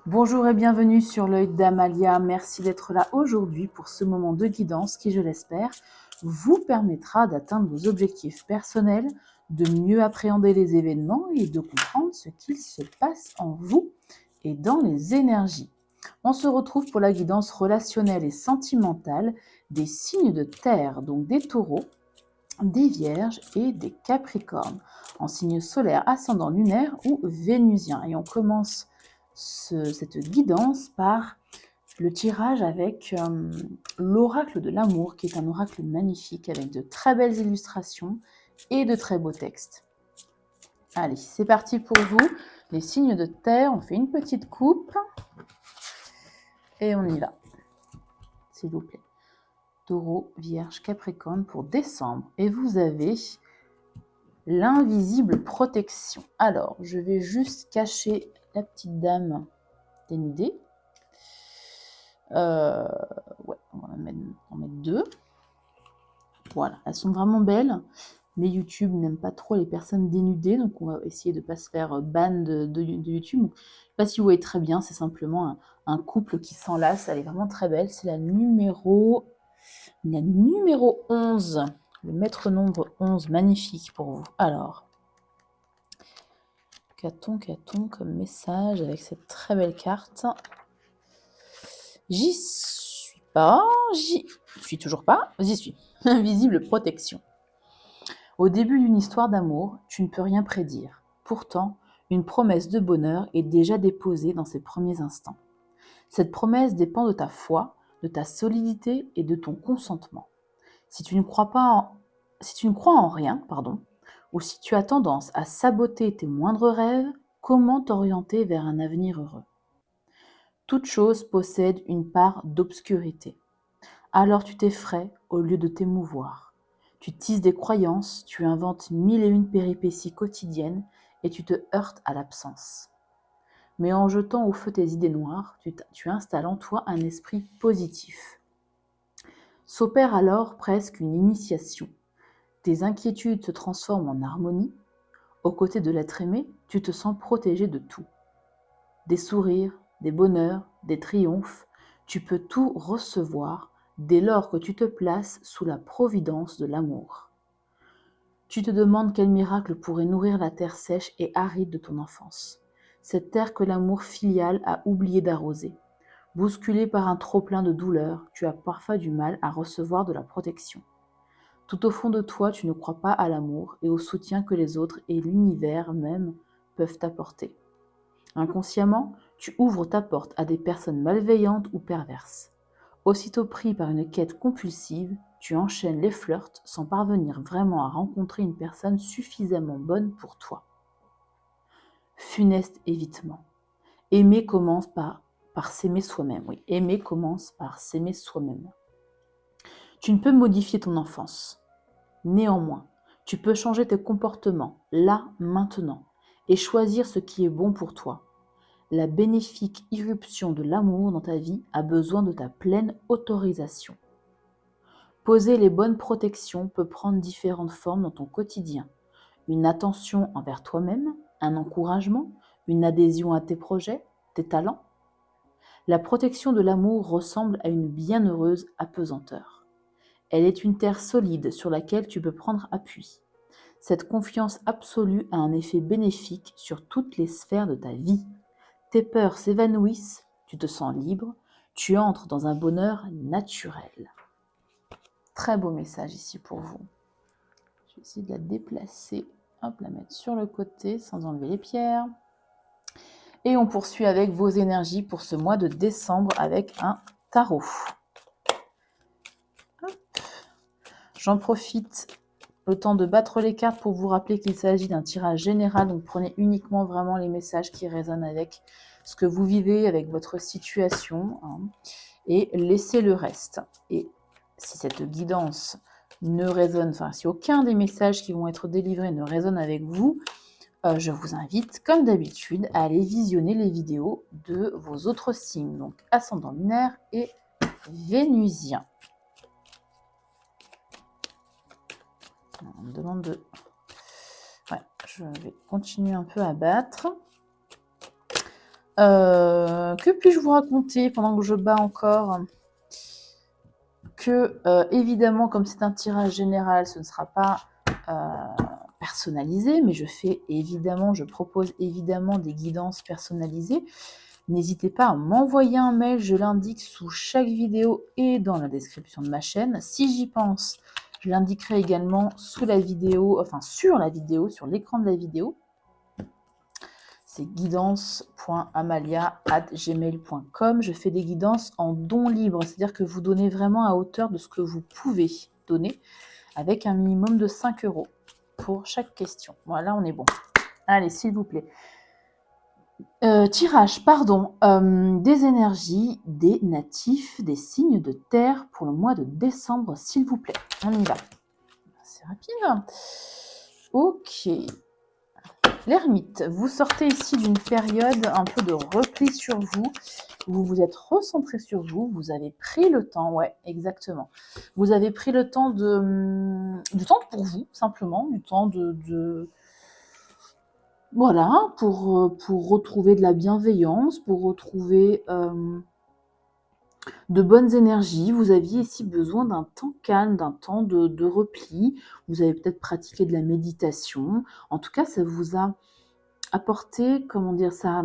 Bonjour et bienvenue sur l'œil d'Amalia. Merci d'être là aujourd'hui pour ce moment de guidance qui, je l'espère, vous permettra d'atteindre vos objectifs personnels, de mieux appréhender les événements et de comprendre ce qu'il se passe en vous et dans les énergies. On se retrouve pour la guidance relationnelle et sentimentale des signes de terre, donc des taureaux, des vierges et des capricornes, en signe solaire, ascendant lunaire ou vénusien. Et on commence cette guidance par le tirage avec l'oracle de l'amour, qui est un oracle magnifique avec de très belles illustrations et de très beaux textes. Allez, c'est parti pour vous. Les signes de terre, on fait une petite coupe et on y va, s'il vous plaît. Taureau, Vierge, Capricorne pour décembre. Et vous avez l'invisible protection. Alors, je vais juste cacher la petite dame dénudée. Ouais, on va en mettre deux. Voilà, elles sont vraiment belles. Mais YouTube n'aime pas trop les personnes dénudées, donc on va essayer de ne pas se faire ban de YouTube. Donc, je ne sais pas si vous voyez très bien, c'est simplement un couple qui s'enlace. Elle est vraiment très belle. C'est la numéro 11. Le maître nombre 11, magnifique pour vous. Alors, qu'a-t-on comme message avec cette très belle carte? J'y suis pas, j'y suis toujours pas, j'y suis. Invisible protection. Au début d'une histoire d'amour, tu ne peux rien prédire. Pourtant, une promesse de bonheur est déjà déposée dans ses premiers instants. Cette promesse dépend de ta foi, de ta solidité et de ton consentement. Si tu ne crois en rien, ou si tu as tendance à saboter tes moindres rêves, comment t'orienter vers un avenir heureux? Toute chose possède une part d'obscurité. Alors tu t'effraies au lieu de t'émouvoir. Tu tisses des croyances, tu inventes mille et une péripéties quotidiennes et tu te heurtes à l'absence. Mais en jetant au feu tes idées noires, tu installes en toi un esprit positif. S'opère alors presque une initiation. Tes inquiétudes se transforment en harmonie. Aux côtés de l'être aimé, tu te sens protégé de tout. Des sourires, des bonheurs, des triomphes, tu peux tout recevoir dès lors que tu te places sous la providence de l'amour. Tu te demandes quel miracle pourrait nourrir la terre sèche et aride de ton enfance, cette terre que l'amour filial a oublié d'arroser. Bousculé par un trop-plein de douleur, tu as parfois du mal à recevoir de la protection. Tout au fond de toi, tu ne crois pas à l'amour et au soutien que les autres et l'univers même peuvent t'apporter. Inconsciemment, tu ouvres ta porte à des personnes malveillantes ou perverses. Aussitôt pris par une quête compulsive, tu enchaînes les flirts sans parvenir vraiment à rencontrer une personne suffisamment bonne pour toi. Funeste évitement. Aimer commence par s'aimer soi-même. Oui, aimer commence par s'aimer soi-même. Tu ne peux modifier ton enfance. Néanmoins, tu peux changer tes comportements, là, maintenant, et choisir ce qui est bon pour toi. La bénéfique irruption de l'amour dans ta vie a besoin de ta pleine autorisation. Poser les bonnes protections peut prendre différentes formes dans ton quotidien. Une attention envers toi-même, un encouragement, une adhésion à tes projets, tes talents. La protection de l'amour ressemble à une bienheureuse apesanteur. Elle est une terre solide sur laquelle tu peux prendre appui. Cette confiance absolue a un effet bénéfique sur toutes les sphères de ta vie. Tes peurs s'évanouissent, tu te sens libre, tu entres dans un bonheur naturel. Très beau message ici pour vous. Je vais essayer de la déplacer, hop, la mettre sur le côté sans enlever les pierres. Et on poursuit avec vos énergies pour ce mois de décembre avec un tarot. Hop. J'en profite le temps de battre les cartes pour vous rappeler qu'il s'agit d'un tirage général, donc prenez uniquement vraiment les messages qui résonnent avec ce que vous vivez, avec votre situation, et laissez le reste. Et si cette guidance ne résonne, enfin si aucun des messages qui vont être délivrés ne résonne avec vous, je vous invite, comme d'habitude, à aller visionner les vidéos de vos autres signes, donc ascendant lunaire et vénusien. On me demande de... Ouais, je vais continuer un peu à battre. Que puis-je vous raconter pendant que je bats encore? Que, évidemment, comme c'est un tirage général, ce ne sera pas personnalisé, mais je propose évidemment des guidances personnalisées. N'hésitez pas à m'envoyer un mail, je l'indique sous chaque vidéo et dans la description de ma chaîne. Si j'y pense, je l'indiquerai également sous la vidéo, enfin sur la vidéo, sur l'écran de la vidéo. C'est guidance.amalia@gmail.com. Je fais des guidances en don libre, c'est-à-dire que vous donnez vraiment à hauteur de ce que vous pouvez donner, avec un minimum de 5 € pour chaque question. Voilà, on est bon. Allez, s'il vous plaît. Tirage, pardon, des énergies des natifs des signes de terre pour le mois de décembre, s'il vous plaît. On y va. C'est rapide. Ok. L'ermite, vous sortez ici d'une période un peu de repli sur vous. Vous vous êtes recentré sur vous. Vous avez pris le temps, ouais, exactement. Vous avez pris le temps du temps pour vous, simplement, du temps voilà, pour retrouver de la bienveillance, pour retrouver de bonnes énergies. Vous aviez ici besoin d'un temps calme, d'un temps de repli. Vous avez peut-être pratiqué de la méditation. En tout cas, ça vous a apporté, comment dire ça,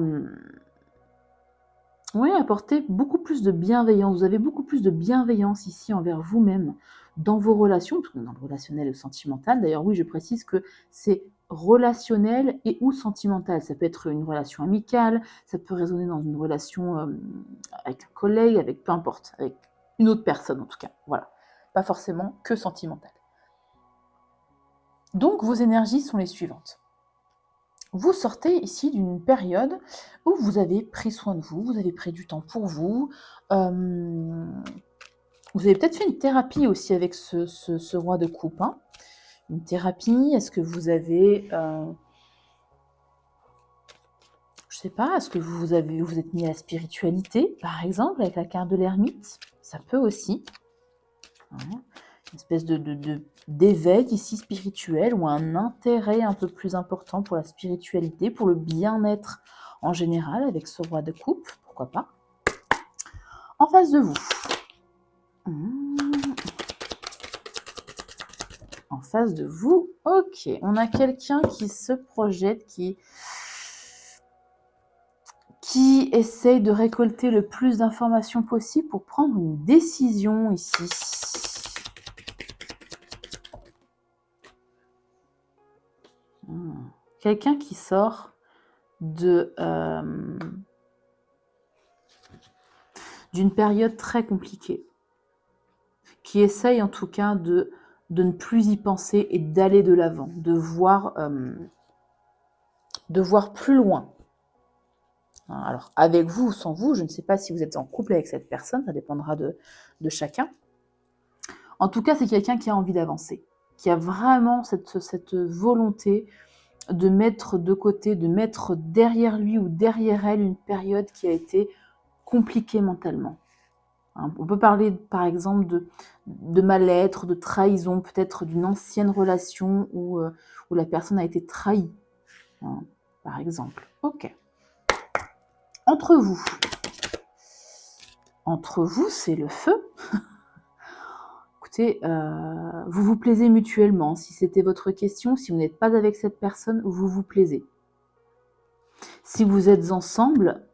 oui, apporter beaucoup plus de bienveillance. Vous avez beaucoup plus de bienveillance ici envers vous-même dans vos relations, parce qu'on est dans le relationnel et le sentimental. D'ailleurs, oui, je précise que c'est relationnel et ou sentimental. Ça peut être une relation amicale, ça peut résonner dans une relation avec un collègue, avec peu importe, avec une autre personne en tout cas. Voilà, pas forcément que sentimental. Donc, vos énergies sont les suivantes. Vous sortez ici d'une période où vous avez pris soin de vous, vous avez pris du temps pour vous. Vous avez peut-être fait une thérapie aussi avec ce roi de coupe. Hein. Une thérapie, est-ce que vous avez... je sais pas, est-ce que vous êtes mis à la spiritualité, par exemple, avec la carte de l'ermite? Ça peut aussi. Voilà. Une espèce d'éveil ici spirituel ou un intérêt un peu plus important pour la spiritualité, pour le bien-être en général avec ce roi de coupe, pourquoi pas. En face de vous. En face de vous, ok, on a quelqu'un qui se projette, qui essaye de récolter le plus d'informations possible pour prendre une décision ici. Quelqu'un qui sort d'une période très compliquée, qui essaye en tout cas de ne plus y penser et d'aller de l'avant, de voir plus loin. Alors, avec vous ou sans vous, je ne sais pas si vous êtes en couple avec cette personne, ça dépendra de chacun. En tout cas, c'est quelqu'un qui a envie d'avancer, qui a vraiment cette volonté de mettre de côté, de mettre derrière lui ou derrière elle une période qui a été compliquée mentalement. On peut parler par exemple de mal-être, de trahison, peut-être d'une ancienne relation où la personne a été trahie, hein, par exemple. Ok. Entre vous, c'est le feu. Écoutez, vous vous plaisez mutuellement. Si c'était votre question, si vous n'êtes pas avec cette personne, vous vous plaisez. Si vous êtes ensemble,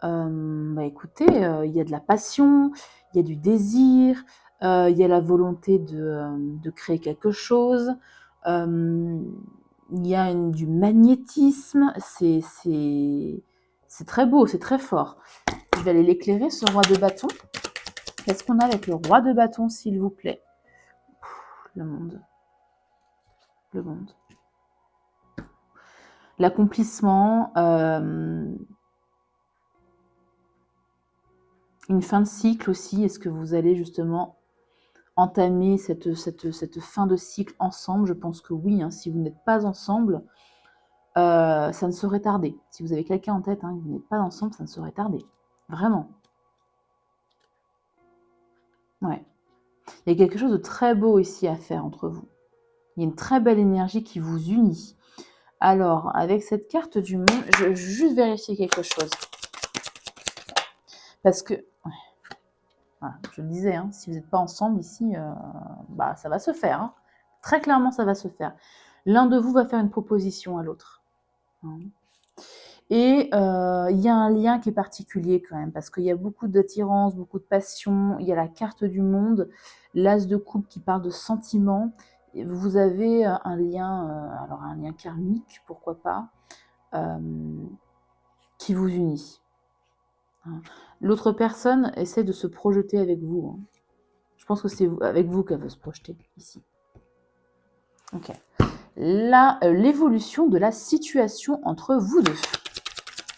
écoutez, il y a de la passion, il y a du désir, il y a la volonté de créer quelque chose, il y a du magnétisme, c'est très beau, c'est très fort. Je vais aller l'éclairer, ce roi de bâton. Qu'est-ce qu'on a avec le roi de bâton, s'il vous plaît? Le monde. L'accomplissement, une fin de cycle aussi. Est-ce que vous allez justement entamer cette fin de cycle ensemble? Je pense que oui. Hein. Si vous n'êtes pas ensemble, ça ne saurait tarder. Si vous avez quelqu'un en tête et que vous n'êtes pas ensemble, ça ne saurait tarder. Vraiment. Ouais. Il y a quelque chose de très beau ici à faire entre vous. Il y a une très belle énergie qui vous unit. Alors, avec cette carte du monde, je vais juste vérifier quelque chose. Parce que, voilà, je le disais, hein, si vous n'êtes pas ensemble ici, ça va se faire. Hein. Très clairement, ça va se faire. L'un de vous va faire une proposition à l'autre. Hein. Et il y a un lien qui est particulier quand même, parce qu'il y a beaucoup d'attirance, beaucoup de passion, il y a la carte du monde, l'as de coupe qui parle de sentiments, et vous avez un lien, alors un lien karmique, pourquoi pas, qui vous unit. Hein. L'autre personne essaie de se projeter avec vous. Hein. Je pense que c'est avec vous qu'elle veut se projeter ici. Ok. Là, l'évolution de la situation entre vous deux.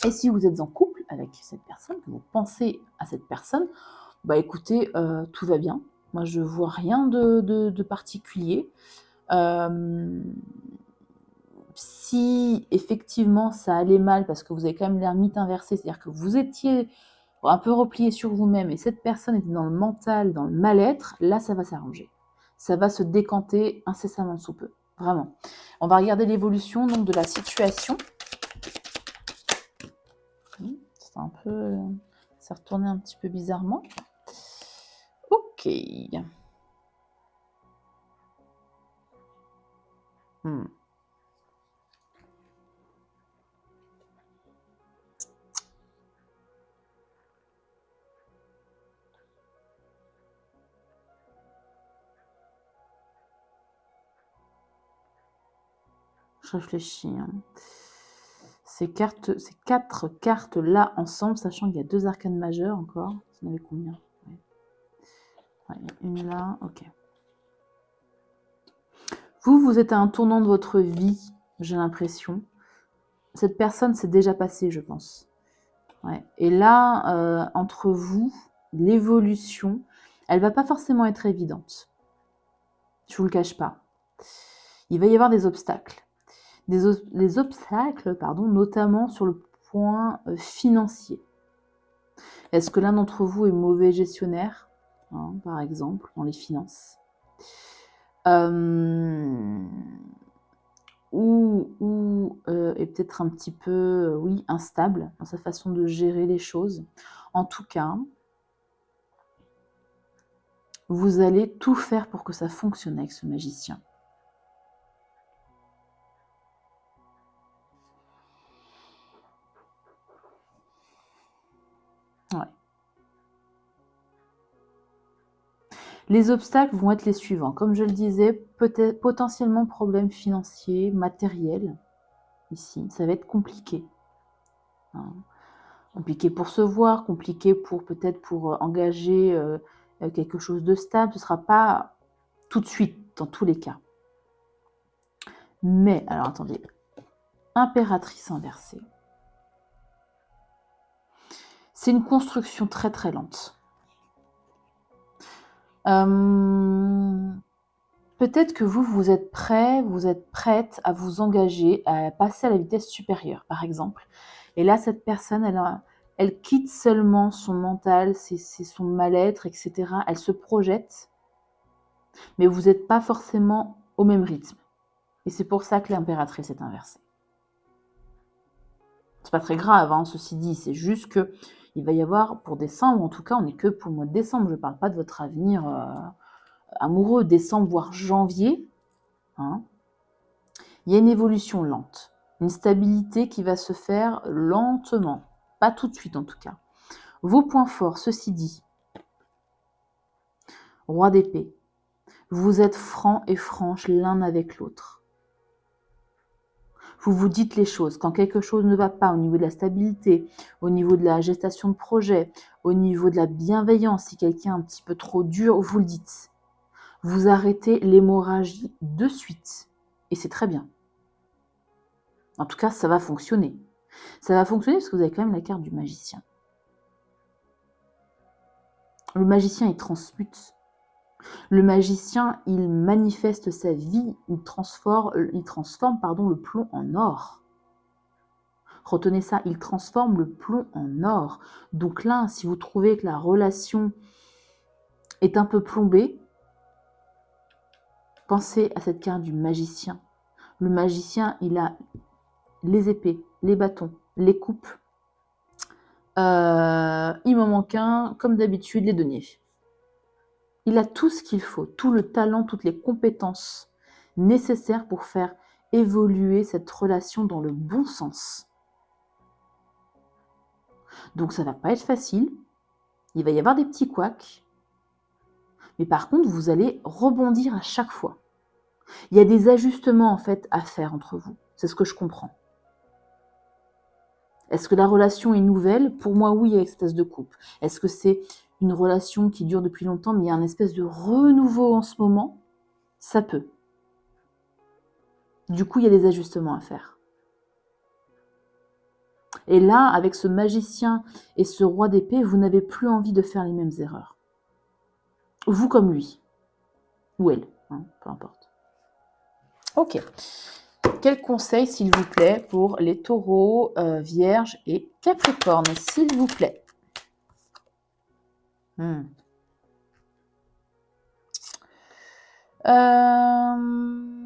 Et si vous êtes en couple avec cette personne, que vous pensez à cette personne, bah écoutez, tout va bien. Moi, je vois rien de particulier. Si effectivement ça allait mal, parce que vous avez quand même l'ermite inversé, c'est-à-dire que vous étiez un peu replié sur vous-même et cette personne était dans le mental, dans le mal-être, là, ça va s'arranger. Ça va se décanter incessamment sous peu. Vraiment. On va regarder l'évolution donc de la situation. C'est un peu... Ça retournait un petit peu bizarrement. Ok. Je réfléchis. Hein. Ces quatre cartes-là ensemble, sachant qu'il y a 2 arcanes majeures encore. Vous en avez combien? Ouais, une là, ok. Vous êtes à un tournant de votre vie, j'ai l'impression. Cette personne s'est déjà passée, je pense. Ouais. Et là, entre vous, l'évolution, elle va pas forcément être évidente. Je vous le cache pas. Il va y avoir des obstacles. Des obstacles, notamment sur le point financier. Est-ce que l'un d'entre vous est mauvais gestionnaire, hein, par exemple, dans les finances ou est peut-être un petit peu, oui, instable dans sa façon de gérer les choses. En tout cas, vous allez tout faire pour que ça fonctionne avec ce magicien. Ouais. Les obstacles vont être les suivants. Comme je le disais, peut-être potentiellement problèmes financiers, matériels. Ici, ça va être compliqué. Hein. Compliqué pour se voir, compliqué pour peut-être pour engager quelque chose de stable. Ce ne sera pas tout de suite, dans tous les cas. Mais, alors attendez, impératrice inversée. C'est une construction très très lente. Peut-être que vous êtes prêt, vous êtes prête à vous engager, à passer à la vitesse supérieure, par exemple. Et là, cette personne, elle quitte seulement son mental, c'est son mal-être, etc. Elle se projette, mais vous n'êtes pas forcément au même rythme. Et c'est pour ça que l'impératrice est inversée. C'est pas très grave, hein, ceci dit, c'est juste que il va y avoir pour décembre, en tout cas, on n'est que pour le mois de décembre. Je ne parle pas de votre avenir amoureux, décembre voire janvier. Hein. Il y a une évolution lente, une stabilité qui va se faire lentement, pas tout de suite en tout cas. Vos points forts, ceci dit, roi d'épée, vous êtes francs et franches l'un avec l'autre. Vous vous dites les choses. Quand quelque chose ne va pas au niveau de la stabilité, au niveau de la gestation de projet, au niveau de la bienveillance, si quelqu'un est un petit peu trop dur, vous le dites. Vous arrêtez l'hémorragie de suite. Et c'est très bien. En tout cas, ça va fonctionner. Ça va fonctionner parce que vous avez quand même la carte du magicien. Le magicien, il transmute. Le magicien, il manifeste sa vie, il transforme le plomb en or. Retenez ça, il transforme le plomb en or. Donc là, si vous trouvez que la relation est un peu plombée, pensez à cette carte du magicien. Le magicien, il a les épées, les bâtons, les coupes. Il m'en manque un, comme d'habitude, les deniers. Il a tout ce qu'il faut, tout le talent, toutes les compétences nécessaires pour faire évoluer cette relation dans le bon sens. Donc ça va pas être facile, il va y avoir des petits couacs, mais par contre, vous allez rebondir à chaque fois. Il y a des ajustements en fait à faire entre vous, c'est ce que je comprends. Est-ce que la relation est nouvelle? Pour moi, oui, il y a une espèce de couple. Est-ce que c'est une relation qui dure depuis longtemps, mais il y a un espèce de renouveau en ce moment? Ça peut. Du coup, il y a des ajustements à faire. Et là, avec ce magicien et ce roi d'épée, vous n'avez plus envie de faire les mêmes erreurs. Vous comme lui. Ou elle, hein, peu importe. Ok. Quel conseil, s'il vous plaît, pour les taureaux, vierges et capricornes, s'il vous plaît?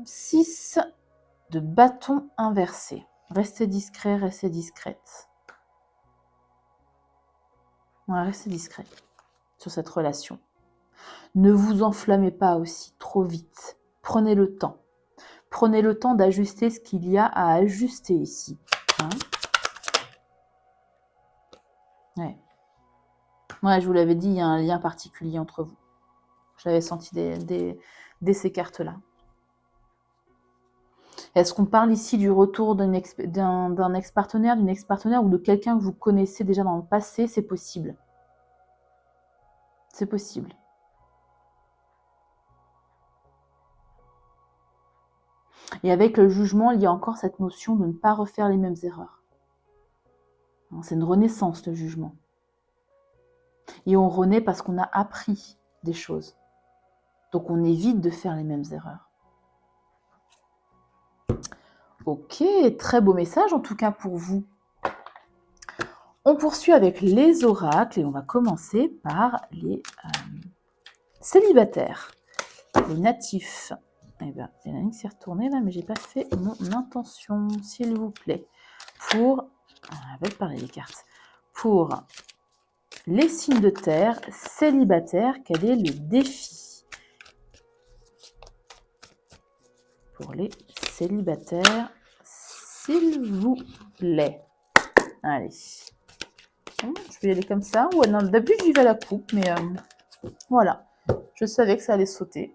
6 de bâton inversé. Restez discret, restez discrète. Ouais, restez discret sur cette relation. Ne vous enflammez pas aussi trop vite. Prenez le temps. Prenez le temps d'ajuster ce qu'il y a à ajuster ici. Hein? Ouais, je vous l'avais dit, il y a un lien particulier entre vous. Je l'avais senti dès ces cartes-là. Est-ce qu'on parle ici du retour d'un ex-partenaire, d'une ex-partenaire ou de quelqu'un que vous connaissez déjà dans le passé? C'est possible. C'est possible. Et avec le jugement, il y a encore cette notion de ne pas refaire les mêmes erreurs. C'est une renaissance, le jugement. Et on renaît parce qu'on a appris des choses. Donc on évite de faire les mêmes erreurs. Ok, très beau message en tout cas pour vous. On poursuit avec les oracles et on va commencer par les célibataires, les natifs. Eh bien, il y en a une qui s'est retournée là, mais j'ai pas fait mon intention, s'il vous plaît. Pour, on va parler des cartes. Pour les signes de terre célibataires, quel est le défi? Pour les célibataires, s'il vous plaît. Allez. Je vais y aller comme ça. Ouais, non, d'habitude, j'y vais à la coupe, mais voilà. Je savais que ça allait sauter.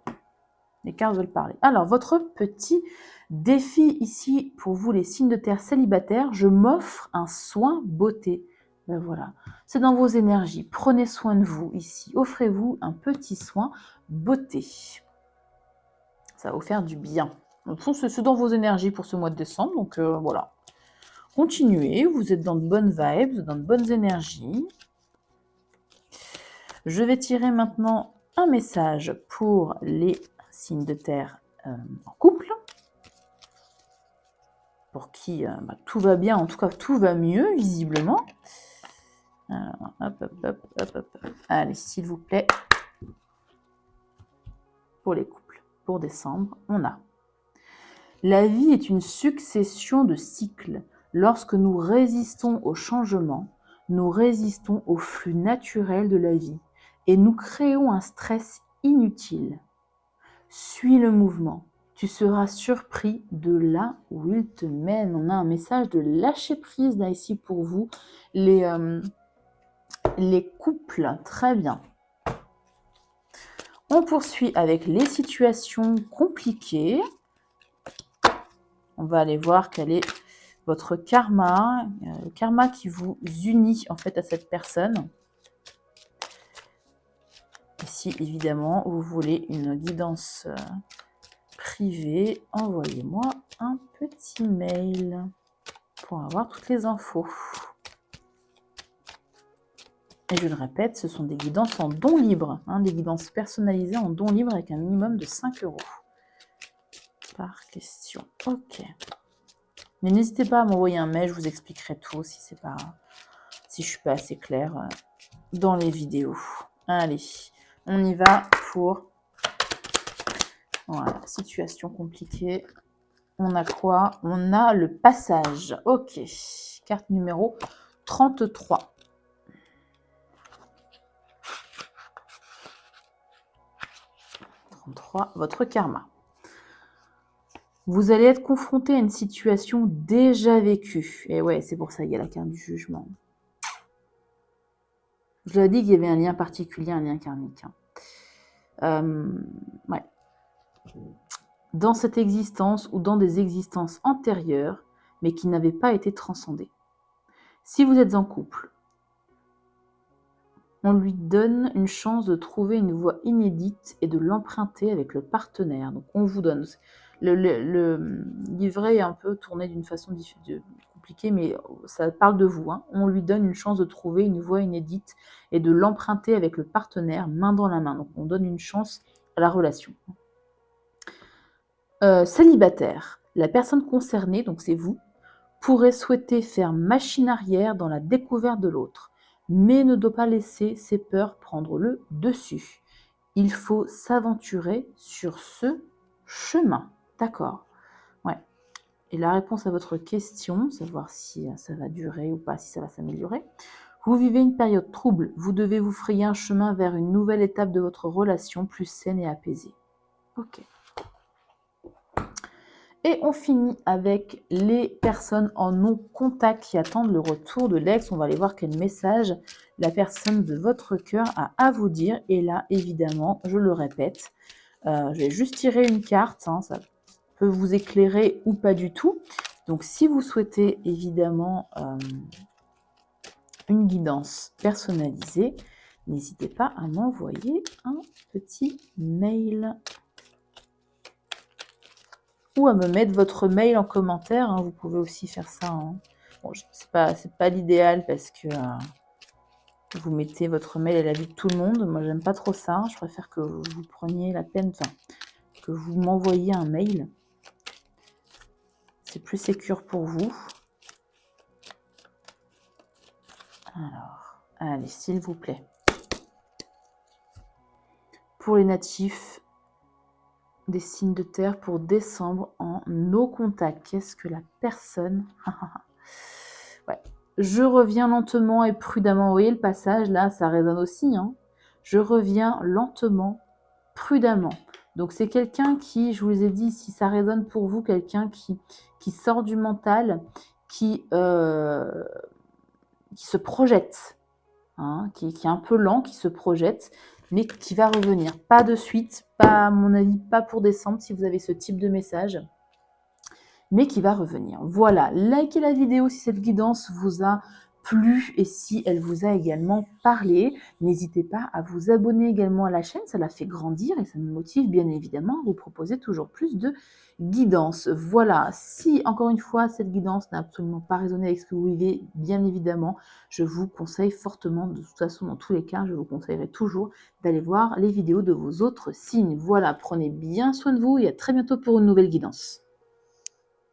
Les cartes veulent parler. Alors, votre petit défi ici, pour vous, les signes de terre célibataires, je m'offre un soin beauté. Ben voilà. C'est dans vos énergies. Prenez soin de vous ici. Offrez-vous un petit soin beauté. Ça va vous faire du bien. C'est dans vos énergies pour ce mois de décembre. Donc, voilà. Continuez. Vous êtes dans de bonnes vibes, dans de bonnes énergies. Je vais tirer maintenant un message pour les signes de terre en couple, pour qui tout va bien, en tout cas tout va mieux visiblement. Alors, hop. Allez, s'il vous plaît, pour les couples, pour décembre, on a: la vie est une succession de cycles. Lorsque nous résistons au changement, nous résistons au flux naturel de la vie et nous créons un stress inutile. Suis le mouvement. Tu seras surpris de là où il te mène. On a un message de lâcher prise là ici pour vous, les couples. Très bien. On poursuit avec les situations compliquées. On va aller voir quel est votre karma, le karma qui vous unit en fait à cette personne. Et si évidemment vous voulez une guidance privée, envoyez-moi un petit mail pour avoir toutes les infos. Et je le répète, ce sont des guidances en don libre, des guidances personnalisées en don libre avec un minimum de 5 € par question. Ok. Mais n'hésitez pas à m'envoyer un mail, je vous expliquerai tout si je suis pas assez claire dans les vidéos. Allez, on y va pour voilà, situation compliquée. On a quoi? On a le passage. Ok. Carte numéro 33. 33, votre karma. Vous allez être confronté à une situation déjà vécue. Et ouais, c'est pour ça qu'il y a la carte du jugement. Je l'ai dit qu'il y avait un lien particulier, un lien karmique. Ouais. Dans cette existence ou dans des existences antérieures, mais qui n'avaient pas été transcendées. Si vous êtes en couple, on lui donne une chance de trouver une voie inédite et de l'emprunter avec le partenaire. Donc on vous donne. Le livret est un peu tourné d'une façon compliquée, mais ça parle de vous. Hein. On lui donne une chance de trouver une voie inédite et de l'emprunter avec le partenaire, main dans la main. Donc on donne une chance à la relation. Célibataire, la personne concernée, donc c'est vous, pourrait souhaiter faire machine arrière dans la découverte de l'autre, mais ne doit pas laisser ses peurs prendre le dessus. Il faut s'aventurer sur ce chemin. D'accord. Ouais. Et la réponse à votre question, savoir si ça va durer ou pas, si ça va s'améliorer. Vous vivez une période trouble. Vous devez vous frayer un chemin vers une nouvelle étape de votre relation plus saine et apaisée. Ok. Et on finit avec les personnes en non-contact qui attendent le retour de l'ex. On va aller voir quel message la personne de votre cœur a à vous dire. Et là, évidemment, je le répète, je vais juste tirer une carte. Hein, ça peut vous éclairer ou pas du tout. Donc, si vous souhaitez évidemment une guidance personnalisée, n'hésitez pas à m'envoyer un petit mail. Ou à me mettre votre mail en commentaire. Hein. Vous pouvez aussi faire ça. Hein. Bon, c'est pas l'idéal parce que vous mettez votre mail à la vue de tout le monde. Moi, j'aime pas trop ça. Je préfère que vous preniez la peine, que vous m'envoyiez un mail. C'est plus sécure pour vous. Alors, allez, s'il vous plaît. Pour les natifs des signes de terre pour décembre en no contact. Qu'est-ce que la personne... Ouais. Je reviens lentement et prudemment. Vous voyez le passage, là, ça résonne aussi. Hein. Je reviens lentement, prudemment. Donc, c'est quelqu'un qui, je vous ai dit, si ça résonne pour vous, quelqu'un qui sort du mental, qui se projette, hein, qui est un peu lent, qui se projette, mais qui va revenir. Pas de suite, pas, à mon avis, pas pour décembre, si vous avez ce type de message, mais qui va revenir. Voilà, likez la vidéo si cette guidance vous a plu et si elle vous a également parlé. N'hésitez pas à vous abonner également à la chaîne, ça la fait grandir et ça me motive bien évidemment à vous proposer toujours plus de guidance. Voilà, si encore une fois cette guidance n'a absolument pas résonné avec ce que vous vivez, bien évidemment, je vous conseille fortement, de toute façon dans tous les cas, je vous conseillerais toujours d'aller voir les vidéos de vos autres signes. Voilà, prenez bien soin de vous et à très bientôt pour une nouvelle guidance.